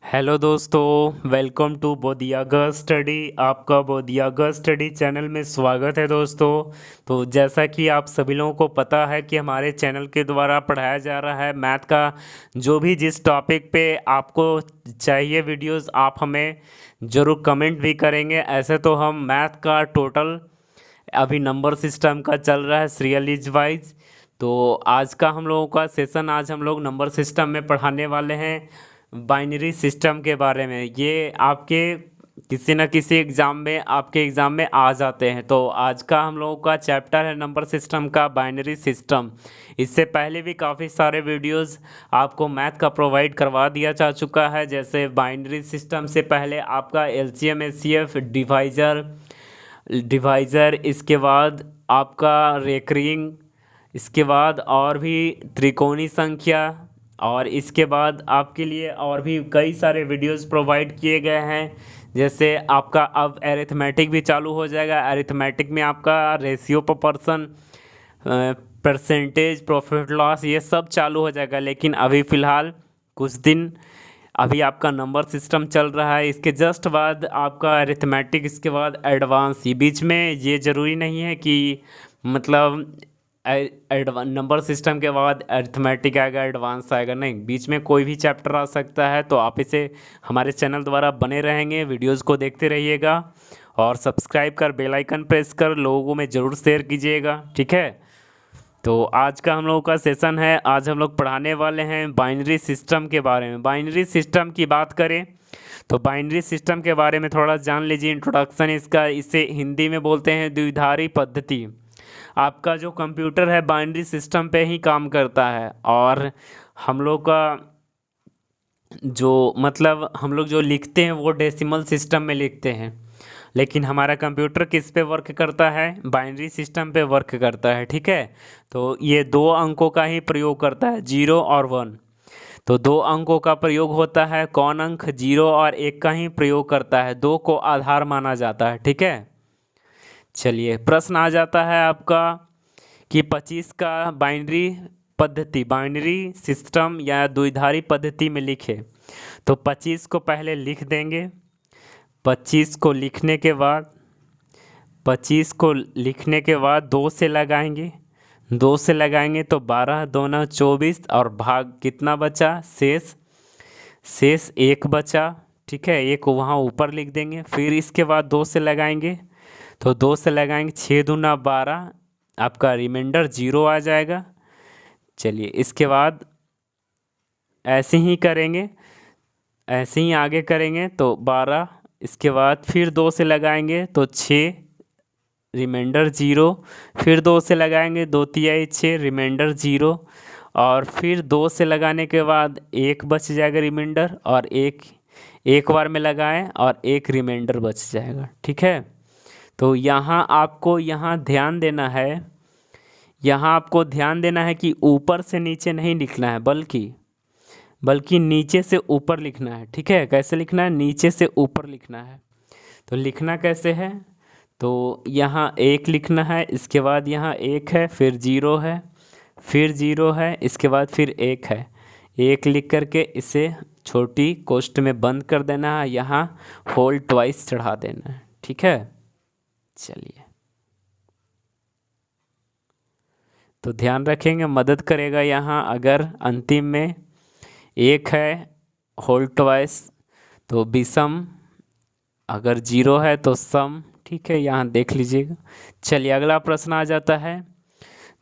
Hello दोस्तों, welcome to बोधियागा study. आपका बोधियागा study channel में स्वागत है दोस्तों। तो जैसा कि आप सभी लोगों को पता है कि हमारे चैनल के द्वारा पढ़ाया जा रहा है मैथ का जो भी जिस टॉपिक पे आपको चाहिए वीडियोस, आप हमें ज़रूर कमेंट भी करेंगे। ऐसे तो हम मैथ का टोटल अभी नंबर सिस्टम का चल रहा है सीरियलीज वाइज। तो आज का हम लोगों का सेशन, आज हम लोग नंबर सिस्टम में पढ़ाने वाले हैं बाइनरी सिस्टम के बारे में। ये आपके किसी न किसी एग्ज़ाम में, आपके एग्ज़ाम में आ जाते हैं। तो आज का हम लोगों का चैप्टर है नंबर सिस्टम का बाइनरी सिस्टम। इससे पहले भी काफ़ी सारे वीडियोस आपको मैथ का प्रोवाइड करवा दिया जा चुका है। जैसे बाइनरी सिस्टम से पहले आपका एलसीएम एचसीएफ डिवाइज़र, इसके बाद आपका रेकरिंग, इसके बाद और भी त्रिकोणी संख्या, और इसके बाद आपके लिए और भी कई सारे वीडियोस प्रोवाइड किए गए हैं। जैसे आपका अब अरिथमेटिक भी चालू हो जाएगा। अरिथमेटिक में आपका ratio proportion, percentage, profit loss, ये सब चालू हो जाएगा। लेकिन अभी फ़िलहाल कुछ दिन अभी आपका नंबर सिस्टम चल रहा है। इसके जस्ट बाद आपका अरिथमेटिक, इसके बाद एडवांस। ये बीच में ये ज़रूरी नहीं है कि मतलब नंबर सिस्टम के बाद अरिथमेटिक आएगा, एडवांस आएगा, नहीं, बीच में कोई भी चैप्टर आ सकता है। तो आप इसे हमारे चैनल द्वारा बने रहेंगे, वीडियोस को देखते रहिएगा और सब्सक्राइब कर बेल आइकन प्रेस कर लोगों में ज़रूर शेयर कीजिएगा, ठीक है। तो आज का हम लोगों का सेशन है, आज हम लोग पढ़ाने वाले हैं बाइनरी सिस्टम के बारे में। बाइनरी सिस्टम की बात करें तो बाइनरी सिस्टम के बारे में थोड़ा जान लीजिए, इंट्रोडक्शन इसका। इसे हिंदी में बोलते हैं द्विधारी पद्धति। आपका जो कंप्यूटर है बाइनरी सिस्टम पे ही काम करता है, और हम लोग का जो मतलब हम लोग जो लिखते हैं वो डेसिमल सिस्टम में लिखते हैं। लेकिन हमारा कंप्यूटर किस पे वर्क करता है? बाइनरी सिस्टम पे वर्क करता है, ठीक है। तो ये दो अंकों का ही प्रयोग करता है, 0 और 1। तो दो अंकों का प्रयोग होता है। कौन अंक? 0 और 1 का ही प्रयोग करता है। दो को आधार माना जाता है, ठीक है। चलिए, प्रश्न आ जाता है आपका कि 25 का बाइनरी पद्धति, बाइनरी सिस्टम या द्विधारी पद्धति में लिखे। तो 25 को पहले लिख देंगे। 25 को लिखने के बाद 25 को लिखने के बाद 2 से लगाएंगे। 2 से लगाएंगे तो 12 दूना 24, और भाग कितना बचा? शेष 1 बचा, ठीक है। एक वहाँ ऊपर लिख देंगे। फिर इसके बाद 2 से लगाएंगे तो 2 से लगाएंगे, 6 दूना 12, आपका रिमाइंडर 0 आ जाएगा। चलिए, इसके बाद ऐसे ही करेंगे, ऐसे ही आगे करेंगे तो 12, इसके बाद फिर 2 से लगाएंगे तो 6, रिमाइंडर 0। फिर 2 से लगाएंगे, 2 तिहाई 6, रिमाइंडर 0। और फिर 2 से लगाने के बाद 1 बच जाएगा रिमाइंडर, और एक बार में लगाएं और 1 रिमाइंडर बच जाएगा, ठीक है। तो यहाँ आपको ध्यान देना है, यहाँ आपको ध्यान देना है कि ऊपर से नीचे नहीं लिखना है, बल्कि नीचे से ऊपर लिखना है, ठीक है। कैसे लिखना है? नीचे से ऊपर लिखना है। तो लिखना कैसे है? तो यहाँ 1 लिखना है, इसके बाद यहाँ 1 है, फिर 0 है, फिर 0 है, इसके बाद फिर 1 है। 1 लिख करके इसे छोटी कोष्ठ में बंद कर देना है, यहाँ होल ट्वाइस चढ़ा देना है, ठीक है। चलिए, तो ध्यान रखेंगे, मदद करेगा यहाँ। अगर अंतिम में 1 है होल ट्वाइस तो विषम, अगर 0 है तो सम, ठीक है। यहाँ देख लीजिएगा। चलिए, अगला प्रश्न आ जाता है।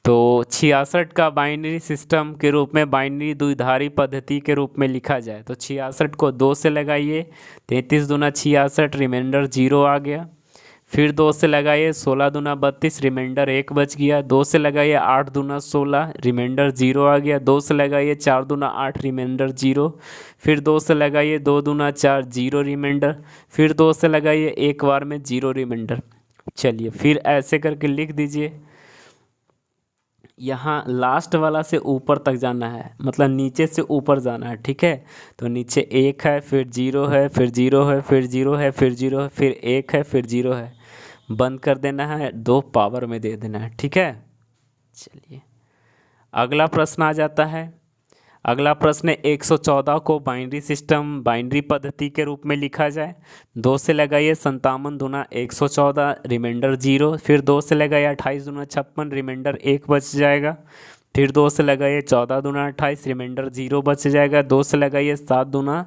तो 66 का बाइनरी सिस्टम के रूप में, बाइनरी द्विधारी पद्धति के रूप में लिखा जाए तो 66 को 2 से लगाइए, 33 दूना 66, रिमाइंडर 0 आ गया। फिर 2 से लगाइए, 16 दूना 32, रिमाइंडर 1 बच गया। 2 से लगाइए, 8 दूना 16, रिमाइंडर 0 आ गया। 2 से लगाइए, 4 दूना 8, रिमाइंडर 0। फिर 2 से लगाइए, 2 दूना 4, 0 रिमाइंडर। फिर 2 से लगाइए, एक बार में 0 रिमाइंडर। चलिए, फिर ऐसे करके लिख दीजिए। यहाँ लास्ट वाला से ऊपर तक जाना है, मतलब नीचे से ऊपर जाना है, ठीक है। तो नीचे 1 है, फिर 0 है, फिर 0 है, फिर 0 है, फिर 0 है, फिर 1 है, फिर 0 है। बंद कर देना है, 2 पावर में दे देना है, ठीक है। चलिए, अगला प्रश्न आ जाता है। अगला प्रश्न है 114 को बाइनरी पद्धति के रूप में लिखा जाए। 2 से लगाइए 57 दूना 114 रिमाइंडर 0, फिर 2 से लगाइए 28 दूना 56 रिमाइंडर 1 बच जाएगा, फिर 2 से लगाइए 14 दूना 28 रिमाइंडर 0 बच जाएगा, 2 से लगाइए 7 दूना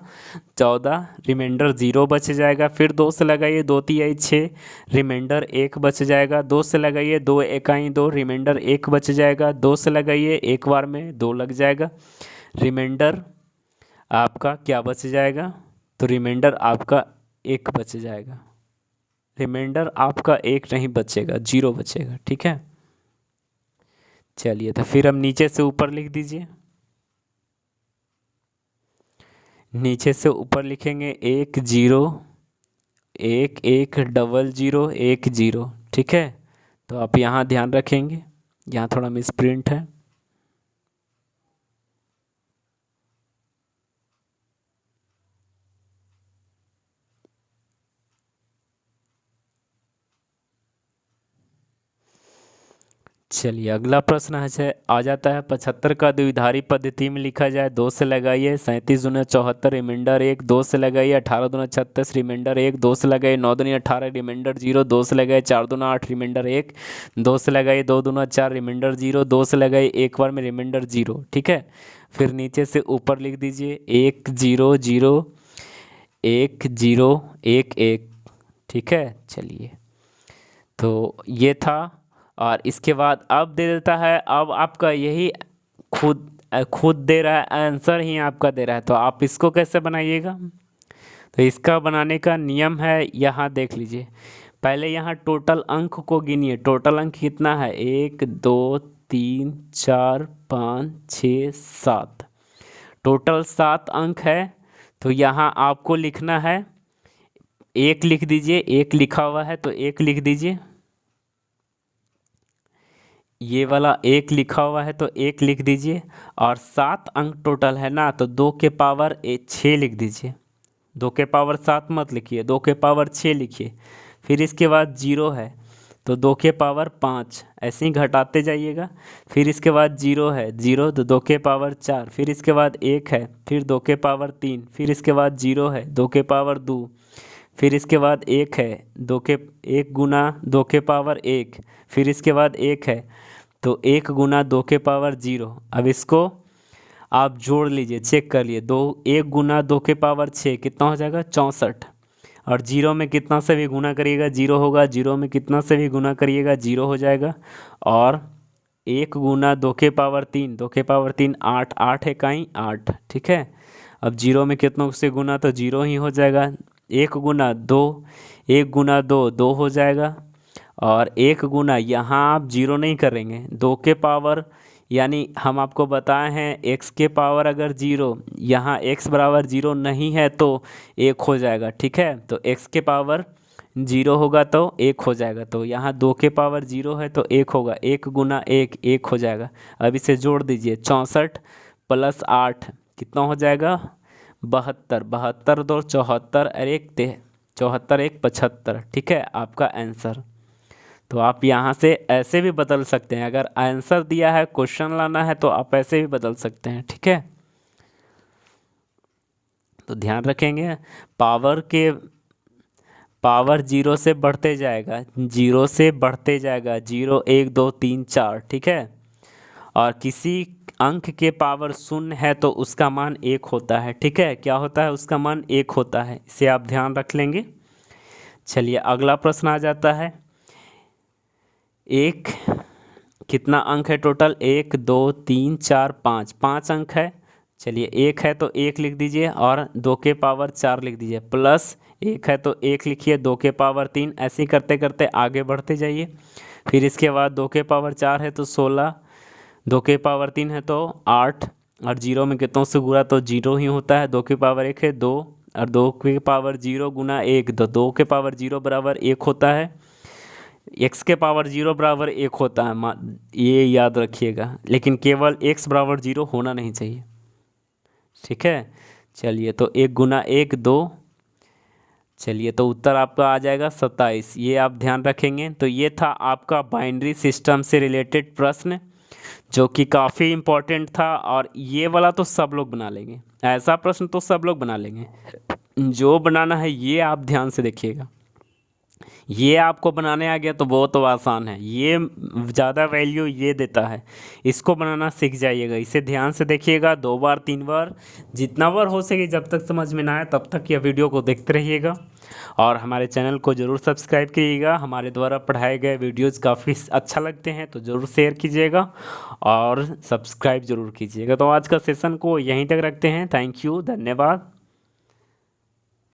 14 रिमाइंडर 0 बच जाएगा, फिर 2 से लगाइए 2 तिहाई 6 रिमाइंडर 1 बच जाएगा, 2 से लगाइए 2 इकाई 2 रिमाइंडर 1 बच जाएगा, 2 से लगाइए एक बार में 2 लग जाएगा, रिमाइंडर आपका क्या बच जाएगा, तो रिमाइंडर आपका 1 बच जाएगा, रिमाइंडर आपका 1 नहीं बचेगा, 0 बचेगा। ठीक है, चलिए तो फिर हम नीचे से ऊपर लिख दीजिए। नीचे से ऊपर लिखेंगे 1 0 1 1 डबल 0 1 0। ठीक है, तो आप यहाँ ध्यान रखेंगे, यहाँ थोड़ा मिसप्रिंट है। चलिए अगला प्रश्न है आ जाता है 75 का द्विधारी पद्धति में लिखा जाए। 2 से लगाइए 37 दूना 74 रिमाइंडर 1, 2 से लगाइए 18 दूना 36 रिमाइंडर 1, 2 से लगाइए 9 दूनी 18 रिमाइंडर 0, 2 से लगाइए 4 दूना 8 रिमाइंडर 1, 2 से लगाइए 2 दूना 4 रिमाइंडर 0, 2 से लगाइए एक बार में रिमाइंडर 0। ठीक है, फिर नीचे से ऊपर लिख दीजिए 1 0 0 1 0 1 1। ठीक है, चलिए तो ये था, और इसके बाद अब दे देता है, अब आपका यही खुद दे रहा है, आंसर ही आपका दे रहा है, तो आप इसको कैसे बनाइएगा। तो इसका बनाने का नियम है, यहाँ देख लीजिए, पहले यहाँ टोटल अंक को गिनिए। टोटल अंक कितना है, 1 2 3 4 5 6 7, टोटल 7 अंक है। तो यहाँ आपको लिखना है, 1 लिख दीजिए, 1 लिखा हुआ है तो 1 लिख दीजिए, ये वाला 1 लिखा हुआ है तो 1 लिख दीजिए, और 7 अंक टोटल है ना, तो 2 के पावर 6 लिख दीजिए। 2 के पावर 7 मत लिखिए, 2 के पावर 6 लिखिए। फिर इसके बाद 0 है तो 2 के पावर 5, ऐसे ही घटाते जाइएगा। फिर इसके बाद 0 है, 0 तो 2 के पावर 4, फिर इसके बाद 1 है, फिर 2 के पावर 3, फिर इसके बाद 0 है 2 के पावर 2, फिर इसके बाद 1 है 2 के 1 गुना 2 के पावर 1, फिर इसके बाद 1 है तो 1 गुना 2 के पावर 0। अब इसको आप जोड़ लीजिए, चेक कर लिए, 1 गुना 2 के पावर 6 कितना हो जाएगा, 64। और 0 में कितना से भी गुना करिएगा 0 होगा, 0 में कितना से भी गुना करिएगा 0 हो जाएगा। और 1 गुना 2 के पावर 3, 2 के पावर 3 8, 8 है कहीं 8। ठीक है, अब 0 में कितनों से गुना, तो 0 ही हो जाएगा। 1 गुना 2, 1 गुना 2 2 हो जाएगा, और 1 गुना यहाँ आप 0 नहीं करेंगे, 2 के पावर, यानी हम आपको बताए हैं x के पावर अगर 0, यहाँ x बराबर 0 नहीं है तो 1 हो जाएगा। ठीक है, तो x के पावर 0 होगा तो 1 हो जाएगा, तो यहाँ 2 के पावर 0 है तो 1 होगा, 1 गुना 1 1 हो जाएगा। अब इसे जोड़ दीजिए, 64 प्लस 8 कितना हो जाएगा, 72, 72 दो 74 और 1 74 1 75। ठीक है, आपका आंसर। तो आप यहाँ से ऐसे भी बदल सकते हैं, अगर आंसर दिया है क्वेश्चन लाना है तो आप ऐसे भी बदल सकते हैं। ठीक है, तो ध्यान रखेंगे, पावर 0 से बढ़ते जाएगा, 0 से बढ़ते जाएगा, 0 1 2 3 4। ठीक है, और किसी अंक के पावर 0 है तो उसका मान 1 होता है। ठीक है, क्या होता है, उसका मान 1 होता है, इसे आप ध्यान रख लेंगे। चलिए अगला प्रश्न आ जाता है, एक कितना अंक है टोटल, 1 2 3 4 5, 5 अंक है। चलिए 1 है तो 1 लिख दीजिए, और 2 के पावर 4 लिख दीजिए, प्लस 1 है तो 1 लिखिए, 2 के पावर 3, ऐसे ही करते करते आगे बढ़ते जाइए। फिर इसके बाद 2 के पावर 4 है तो 16, 2 के पावर 3 है तो 8, और 0 में कितनों से गुणा, तो 0 ही होता है। 2 के पावर 1 है 2, और 2 के पावर 0 गुना 1, तो 2 के पावर 0 बराबर 1 होता है। x के पावर 0 बराबर 1 होता है, ये याद रखिएगा, लेकिन केवल x बराबर 0 होना नहीं चाहिए। ठीक है, चलिए तो 1 गुना 1 2, चलिए तो उत्तर आपका आ जाएगा 27, ये आप ध्यान रखेंगे। तो ये था आपका बाइनरी सिस्टम से रिलेटेड प्रश्न। जो कि काफ़ी इम्पोर्टेंट था। और ये वाला तो सब लोग बना लेंगे, ऐसा प्रश्न तो सब लोग बना लेंगे। जो बनाना है ये आप ध्यान से देखिएगा, ये आपको बनाने आ गया तो वो तो आसान है, ये ज़्यादा वैल्यू ये देता है, इसको बनाना सीख जाइएगा। इसे ध्यान से देखिएगा 2 बार 3 बार, जितना बार हो सके, जब तक समझ में ना आए तब तक यह वीडियो को देखते रहिएगा। और हमारे चैनल को ज़रूर सब्सक्राइब करिएगा। हमारे द्वारा पढ़ाए गए वीडियोज़ काफ़ी अच्छा लगते हैं तो ज़रूर शेयर कीजिएगा और सब्सक्राइब ज़रूर कीजिएगा। तो आज का सेशन को यहीं तक रखते हैं। थैंक यू, धन्यवाद।